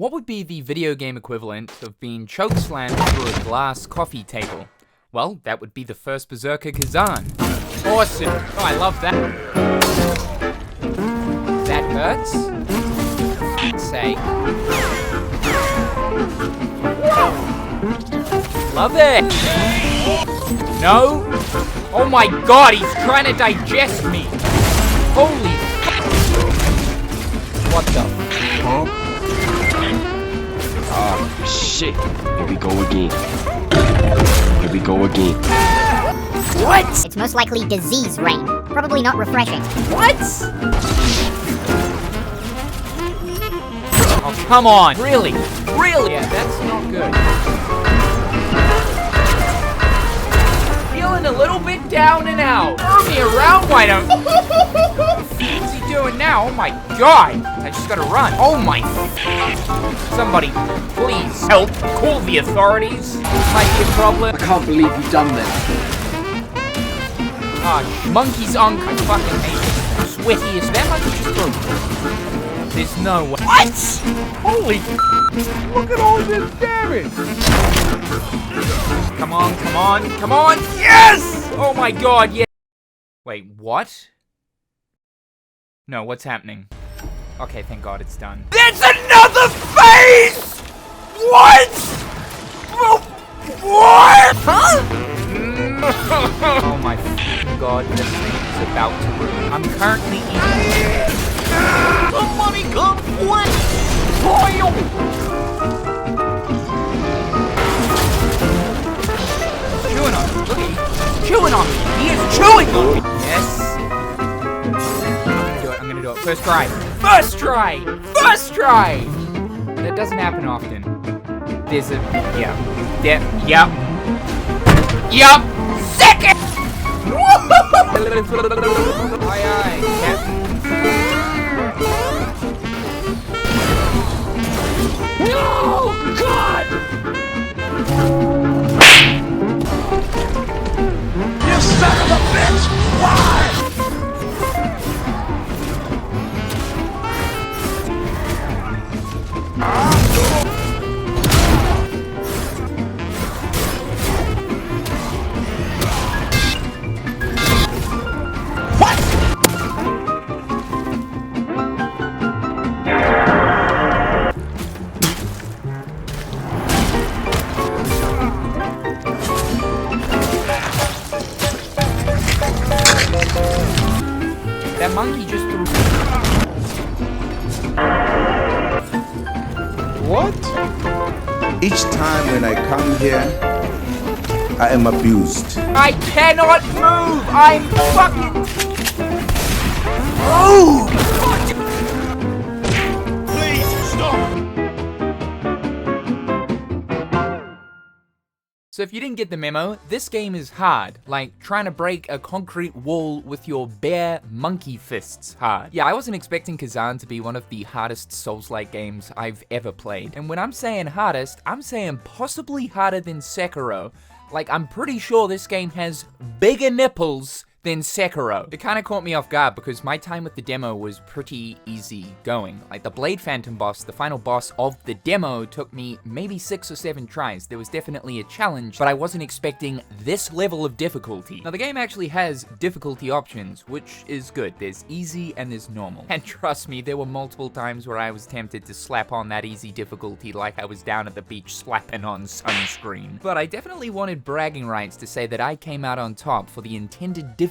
What would be the video game equivalent of being chokeslammed through a glass coffee table? Well, that would be the first Berserker Khazan. Awesome! Oh, I love that. That hurts? Say. Love it! No? Oh my god, he's trying to digest me! Holy what the? Huh? Ah, shit. Here we go again. Here we go again. What? It's most likely disease rain. Probably not refreshing. What? Oh, come on. Really? Really? Yeah, that's not good. Feeling a little bit down and out. Throw me around, why don't... What's he doing now? Oh my god. I just gotta run. Oh my... Somebody, please help. Call the authorities. Might be a problem. I can't believe you've done this. Ah, monkey's unk. I fucking hate it. Sweatiest. That monkey just broke. There's no way. What? Holy... Look at all this damage. Come on, come on, come on. Yes! Oh my god, yeah. Wait, what? No, what's happening? Okay, thank god it's done. There's another phase! What? What? Huh? Oh my god, this thing is about to ruin. I'm currently eating. Somebody come quick! Chewing on me. Look at him. Chewing on me. He is chewing on me. Yes. I'm gonna do it. First try. First try. First try. That doesn't happen often. There's a... Yeah. Yep. Second! Aye, aye. Captain. No! God! You son of a bitch! Why? That monkey just threw... What? Each time when I come here, I am abused. I cannot move! I'm fucking... Oh! Please, stop! So if you didn't get the memo, this game is hard. Like, trying to break a concrete wall with your bare monkey fists hard. Yeah, I wasn't expecting Khazan to be one of the hardest Souls-like games I've ever played. And when I'm saying hardest, I'm saying possibly harder than Sekiro. Like, I'm pretty sure this game has bigger nipples than Sekiro. It kind of caught me off guard because my time with the demo was pretty easy going. Like the Blade Phantom boss, the final boss of the demo, took me maybe 6 or 7 tries. There was definitely a challenge, but I wasn't expecting this level of difficulty. Now the game actually has difficulty options, which is good. There's easy and there's normal. And trust me, there were multiple times where I was tempted to slap on that easy difficulty like I was down at the beach slapping on sunscreen. But I definitely wanted bragging rights to say that I came out on top for the intended difficulty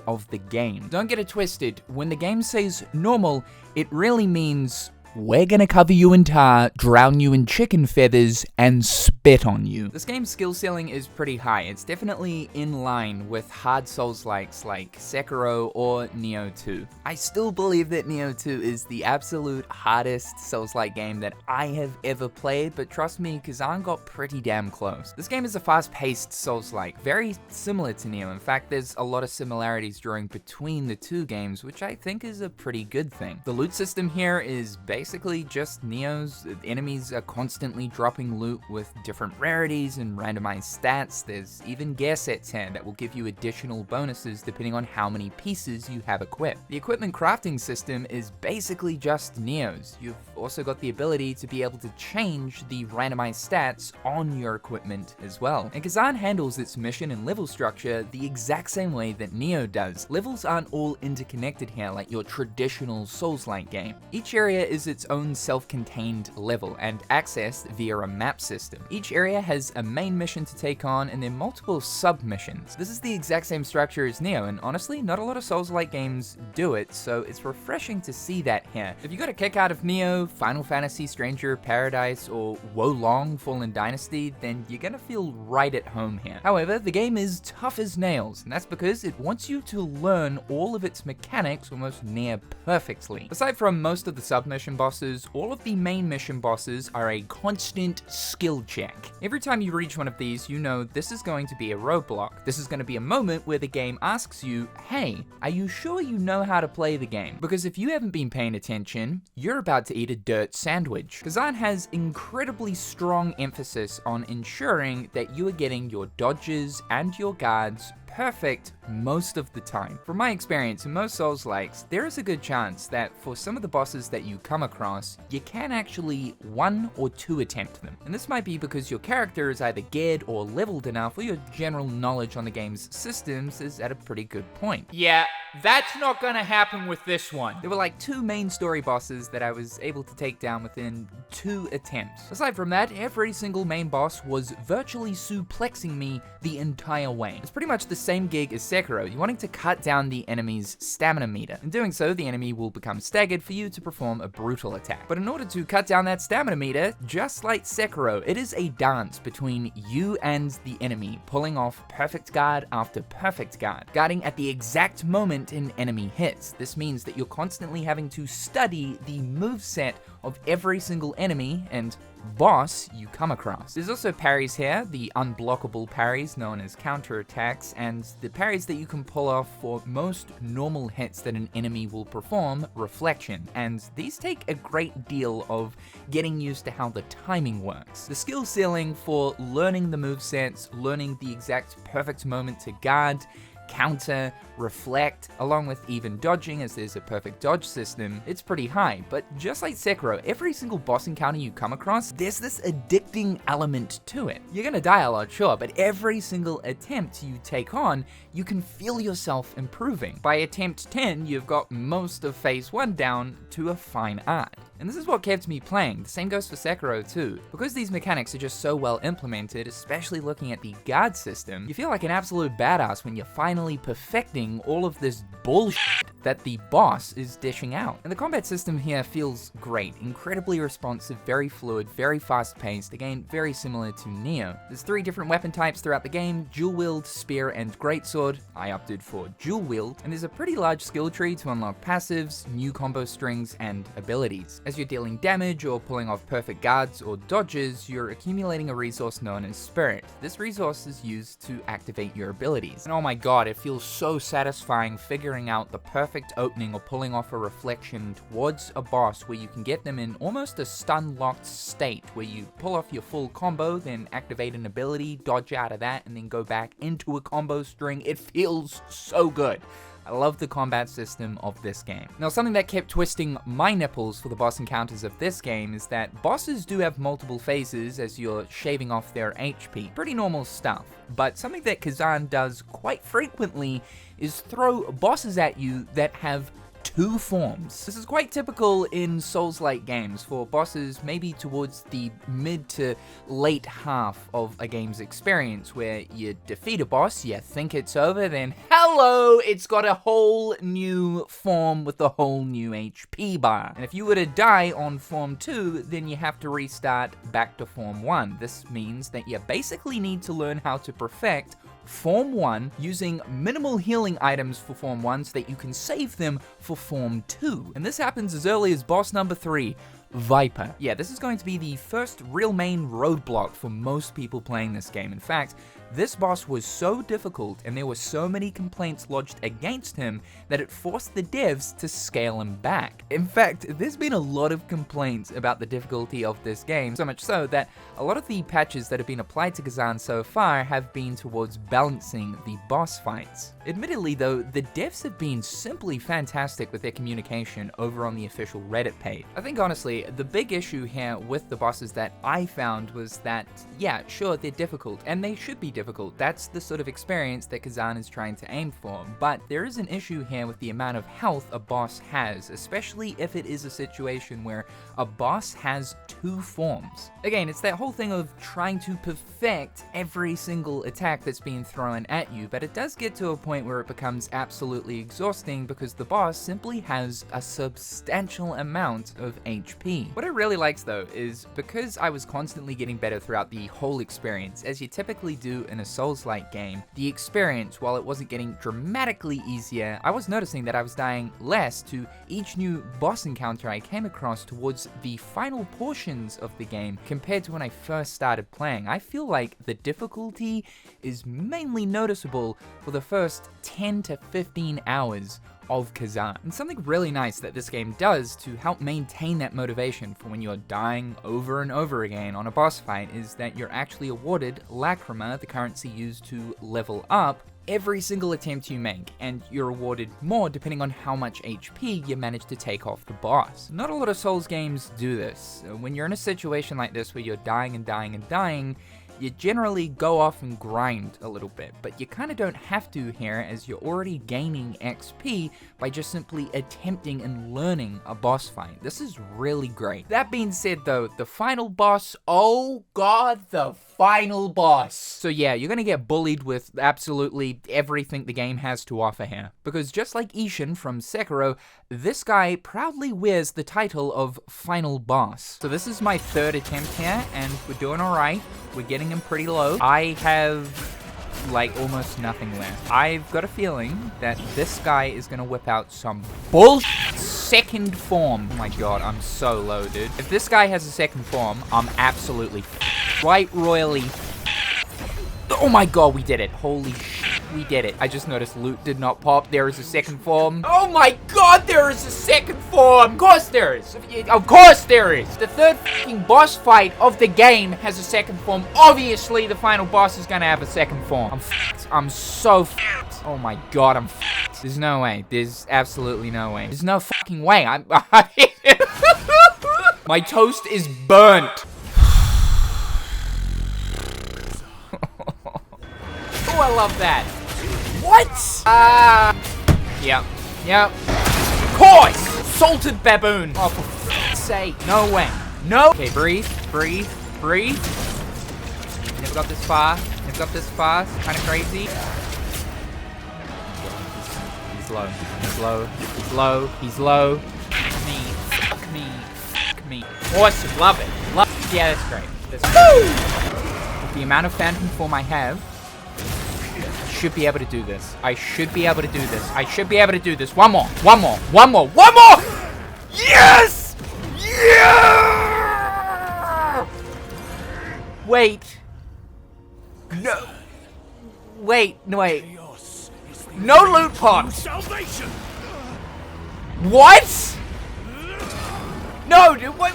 of the game. Don't get it twisted, when the game says normal, it really means we're gonna cover you in tar, drown you in chicken feathers, and spit on you. This game's skill ceiling is pretty high. It's definitely in line with hard Souls-likes like Sekiro or Nioh 2. I still believe that Nioh 2 is the absolute hardest Souls-like game that I have ever played, but trust me, Khazan got pretty damn close. This game is a fast-paced Souls-like, very similar to Nioh. In fact, there's a lot of similarities between the two games, which I think is a pretty good thing. The loot system here is based basically just Neo's. Enemies are constantly dropping loot with different rarities and randomized stats. There's even gear sets here that will give you additional bonuses depending on how many pieces you have equipped. The equipment crafting system is basically just Neo's. You've also got the ability to be able to change the randomized stats on your equipment as well. And Khazan handles its mission and level structure the exact same way that Neo does. Levels aren't all interconnected here like your traditional Soulslike game. Each area is its own self-contained level and accessed via a map system. Each area has a main mission to take on and then multiple sub-missions. This is the exact same structure as Neo, and honestly, not a lot of Souls-like games do it, so it's refreshing to see that here. If you got a kick out of Neo, Final Fantasy, Stranger of Paradise, or Wolong Fallen Dynasty, then you're gonna feel right at home here. However, the game is tough as nails, and that's because it wants you to learn all of its mechanics almost near perfectly. Aside from most of the submission bosses, all of the main mission bosses are a constant skill check. Every time you reach one of these, you know this is going to be a roadblock. This is going to be a moment where the game asks you, hey, are you sure you know how to play the game? Because if you haven't been paying attention, you're about to eat a dirt sandwich. Khazan has incredibly strong emphasis on ensuring that you are getting your dodges and your guards perfect most of the time. From my experience in most Souls-likes, there is a good chance that for some of the bosses that you come across, you can actually 1 or 2 attempt them. And this might be because your character is either geared or leveled enough, or your general knowledge on the game's systems is at a pretty good point. Yeah, that's not gonna happen with this one. There were like 2 main story bosses that I was able to take down within 2 attempts. Aside from that, every single main boss was virtually suplexing me the entire way. It's pretty much the same gig as Sekiro. You're wanting to cut down the enemy's stamina meter. In doing so, the enemy will become staggered for you to perform a brutal attack. But in order to cut down that stamina meter, just like Sekiro, it is a dance between you and the enemy, pulling off perfect guard after perfect guard, guarding at the exact moment an enemy hits. This means that you're constantly having to study the moveset of every single enemy and boss you come across. There's also parries here, the unblockable parries known as counterattacks, and the parries that you can pull off for most normal hits that an enemy will perform, reflection, and these take a great deal of getting used to how the timing works. The skill ceiling for learning the movesets, learning the exact perfect moment to guard, counter, reflect, along with even dodging as there's a perfect dodge system, it's pretty high. But just like Sekiro, every single boss encounter you come across, there's this addicting element to it. You're gonna die a lot, sure, but every single attempt you take on, you can feel yourself improving. By attempt 10, you've got most of phase 1 down to a fine art. And this is what kept me playing. The same goes for Sekiro too. Because these mechanics are just so well implemented, especially looking at the guard system, you feel like an absolute badass when you're finally perfecting all of this bullshit that the boss is dishing out. And the combat system here feels great, incredibly responsive, very fluid, very fast paced, again, very similar to Neo. There's 3 different weapon types throughout the game: dual wield, spear, and greatsword. I opted for dual wield, and there's a pretty large skill tree to unlock passives, new combo strings, and abilities. As you're dealing damage or pulling off perfect guards or dodges, you're accumulating a resource known as Spirit. This resource is used to activate your abilities. And oh my god, it feels so satisfying figuring out the perfect opening or pulling off a reflection towards a boss where you can get them in almost a stun-locked state, where you pull off your full combo, then activate an ability, dodge out of that, and then go back into a combo string. It feels so good. I love the combat system of this game. Now, something that kept twisting my nipples for the boss encounters of this game is that bosses do have multiple phases as you're shaving off their HP. Pretty normal stuff. But something that Khazan does quite frequently is throw bosses at you that have 2 forms. This is quite typical in Souls-like games for bosses maybe towards the mid to late half of a game's experience, where you defeat a boss, you think it's over, then hello, it's got a whole new form with a whole new HP bar. And if you were to die on form 2, then you have to restart back to form 1. This means that you basically need to learn how to perfect Form 1 using minimal healing items for Form 1 so that you can save them for Form 2. And this happens as early as boss number 3, Viper. Yeah, this is going to be the first real main roadblock for most people playing this game. In fact, This boss was so difficult and there were so many complaints lodged against him that it forced the devs to scale him back. In fact, there's been a lot of complaints about the difficulty of this game, so much so that a lot of the patches that have been applied to Khazan so far have been towards balancing the boss fights. Admittedly though, the devs have been simply fantastic with their communication over on the official Reddit page. I think honestly, the big issue here with the bosses that I found was that, yeah, sure, they're difficult, and they should be difficult. That's the sort of experience that Khazan is trying to aim for, but there is an issue here with the amount of health a boss has, especially if it is a situation where a boss has 2 forms. Again, it's that whole thing of trying to perfect every single attack that's being thrown at you, but it does get to a point where it becomes absolutely exhausting because the boss simply has a substantial amount of HP. What I really liked though is because I was constantly getting better throughout the whole experience, as you typically do in a Souls-like game, the experience, while it wasn't getting dramatically easier, I was noticing that I was dying less to each new boss encounter I came across towards the final portions of the game compared to when I first started playing. I feel like the difficulty is mainly noticeable for the first 10 to 15 hours of Khazan. And something really nice that this game does to help maintain that motivation for when you're dying over and over again on a boss fight is that you're actually awarded Lacrima, the currency used to level up, every single attempt you make, and you're awarded more depending on how much HP you manage to take off the boss. Not a lot of Souls games do this. When you're in a situation like this where you're dying and dying and dying, you generally go off and grind a little bit, but you kind of don't have to here as you're already gaining XP by just simply attempting and learning a boss fight. This is really great. That being said though, the final boss, oh god, the final boss. So yeah, you're gonna get bullied with absolutely everything the game has to offer here. Because just like Ishin from Sekiro, this guy proudly wears the title of Final Boss. So this is my 3rd attempt here, and we're doing alright. We're getting him pretty low. I have like almost nothing left. I've got a feeling that this guy is gonna whip out some bullshit second form. Oh my god, I'm so low, dude. If this guy has a second form, I'm absolutely right royally. Oh my god, we did it. Holy shit, we did it. I just noticed loot did not pop. There is a second form. Oh my god, there is a second form. Of course there is. Of course there is. The 3rd fucking boss fight of the game has a second form. Obviously, the final boss is gonna have a second form. I'm fucked. I'm so fucked. Oh my god, I'm fucked. There's no way. There's absolutely no way. There's no fucking way. My toast is burnt. Oh, I love that. What? Yep. Of course! Salted baboon. Oh, for f***'s sake. No way. No. Okay, breathe. Never got this far. It's kind of crazy. He's low. Fuck me. Awesome. Love it. Yeah, that's great. With the amount of phantom form I have, I should be able to do this. One more. Yes! Yeah! Wait. No. Wait. No loot pots. What? No, dude, what?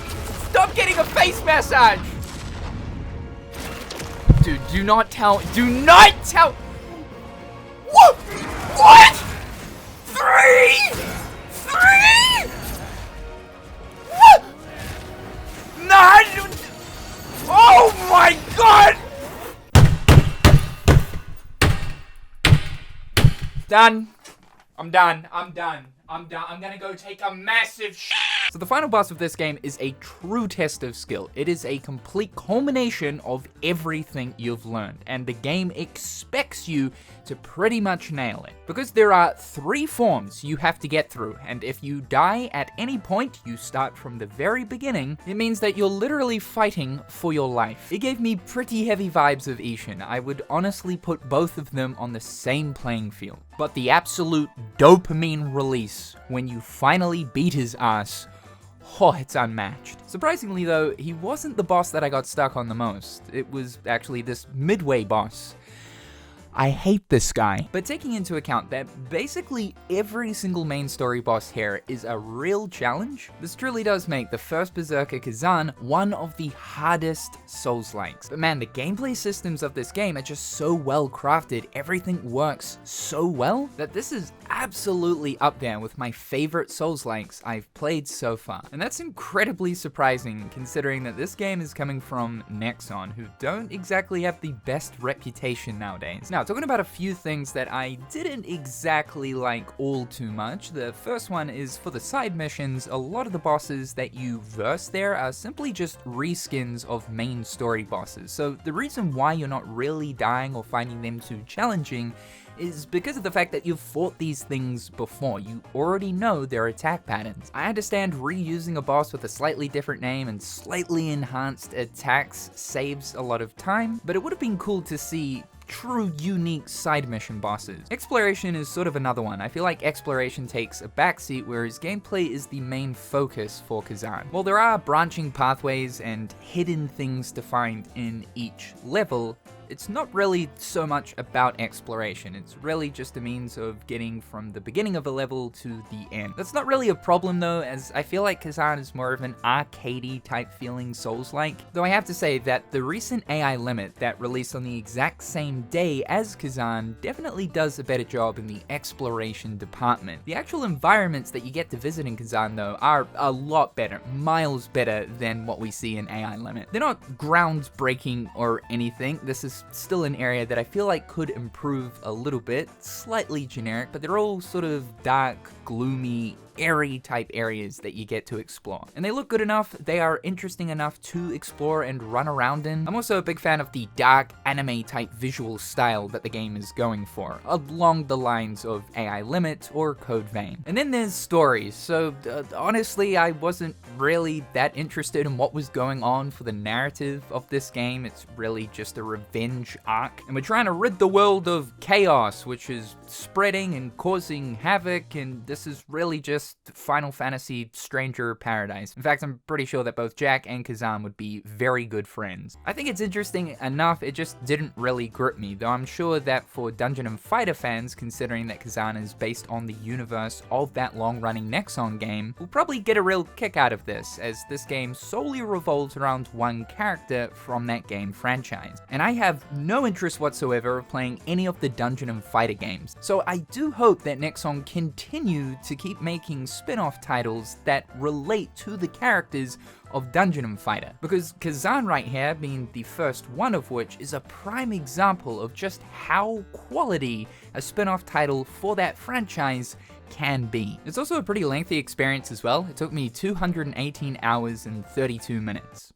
Stop getting a face massage. Dude, do not tell. What? 3? What? Nah, dude. Oh my god! Done. I'm done. I'm gonna go take a massive shit. So the final boss of this game is a true test of skill. It is a complete culmination of everything you've learned, and the game expects you to pretty much nail it. Because there are 3 forms you have to get through, and if you die at any point, you start from the very beginning, it means that you're literally fighting for your life. It gave me pretty heavy vibes of Ishin. I would honestly put both of them on the same playing field. But the absolute dopamine release when you finally beat his ass, oh, it's unmatched. Surprisingly though, he wasn't the boss that I got stuck on the most. It was actually this midway boss. I hate this guy. But taking into account that basically every single main story boss here is a real challenge, this truly does make the first Berserker Khazan one of the hardest Souls-likes. But man, the gameplay systems of this game are just so well crafted, everything works so well, that this is absolutely up there with my favorite Souls-likes I've played so far. And that's incredibly surprising considering that this game is coming from Nexon, who don't exactly have the best reputation nowadays. Now, talking about a few things that I didn't exactly like all too much, the first one is for the side missions, a lot of the bosses that you verse there are simply just reskins of main story bosses. So the reason why you're not really dying or finding them too challenging is because of the fact that you've fought these things before. You already know their attack patterns. I understand reusing a boss with a slightly different name and slightly enhanced attacks saves a lot of time, but it would have been cool to see true unique side mission bosses. Exploration is sort of another one. I feel like exploration takes a backseat, whereas gameplay is the main focus for Khazan. While there are branching pathways and hidden things to find in each level, it's not really so much about exploration. It's really just a means of getting from the beginning of a level to the end. That's not really a problem though, as I feel like Khazan is more of an arcadey type feeling Souls-like. Though I have to say that the recent AI limit that released on the exact same day as Khazan definitely does a better job in the exploration department. The actual environments that you get to visit in Khazan though are a lot better, miles better than what we see in AI limit. They're not groundbreaking or anything. This is still an area that I feel like could improve a little bit, slightly generic, but they're all sort of dark, gloomy, airy type areas that you get to explore. And they look good enough, they are interesting enough to explore and run around in. I'm also a big fan of the dark anime type visual style that the game is going for, along the lines of AI Limit or Code Vein. And then there's stories, so honestly I wasn't really that interested in what was going on for the narrative of this game. It's really just a revenge arc, and we're trying to rid the world of chaos, which is spreading and causing havoc, and this is really just Final Fantasy Stranger Paradise. In fact, I'm pretty sure that both Jack and Khazan would be very good friends. I think it's interesting enough, it just didn't really grip me, though I'm sure that for Dungeon and Fighter fans, considering that Khazan is based on the universe of that long-running Nexon game, will probably get a real kick out of this, as this game solely revolves around one character from that game franchise. And I have no interest whatsoever of playing any of the Dungeon and Fighter games, so I do hope that Nexon continue to keep making spin-off titles that relate to the characters of Dungeon and Fighter, because Khazan right here, being the first one of which, is a prime example of just how quality a spin-off title for that franchise can be. It's also a pretty lengthy experience as well. It took me 218 hours and 32 minutes.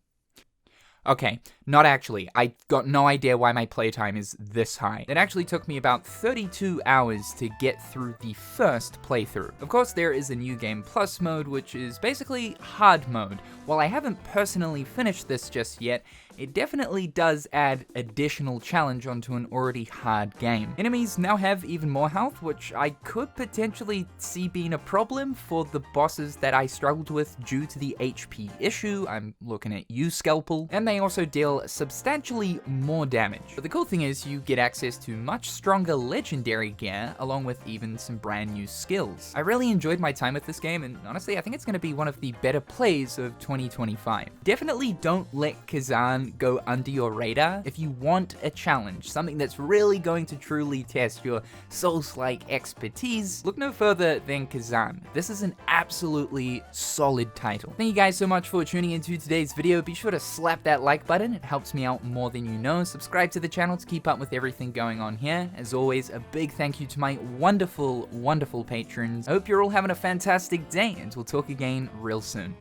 Okay, not actually. I got no idea why my playtime is this high. It actually took me about 32 hours to get through the first playthrough. Of course, there is a New Game Plus mode, which is basically hard mode. While I haven't personally finished this just yet, it definitely does add additional challenge onto an already hard game. Enemies now have even more health, which I could potentially see being a problem for the bosses that I struggled with due to the HP issue. I'm looking at you, Scalpel. And they also deal substantially more damage. But the cool thing is you get access to much stronger legendary gear, along with even some brand new skills. I really enjoyed my time with this game, and honestly, I think it's going to be one of the better plays of 2025. Definitely don't let Khazan go under your radar. If you want a challenge, something that's really going to truly test your Souls-like expertise, look no further than Khazan. This is an absolutely solid title. Thank you guys so much for tuning into today's video. Be sure to slap that like button, it helps me out more than you know. Subscribe to the channel to keep up with everything going on here. As always, a big thank you to my wonderful, wonderful patrons. I hope you're all having a fantastic day, and we'll talk again real soon.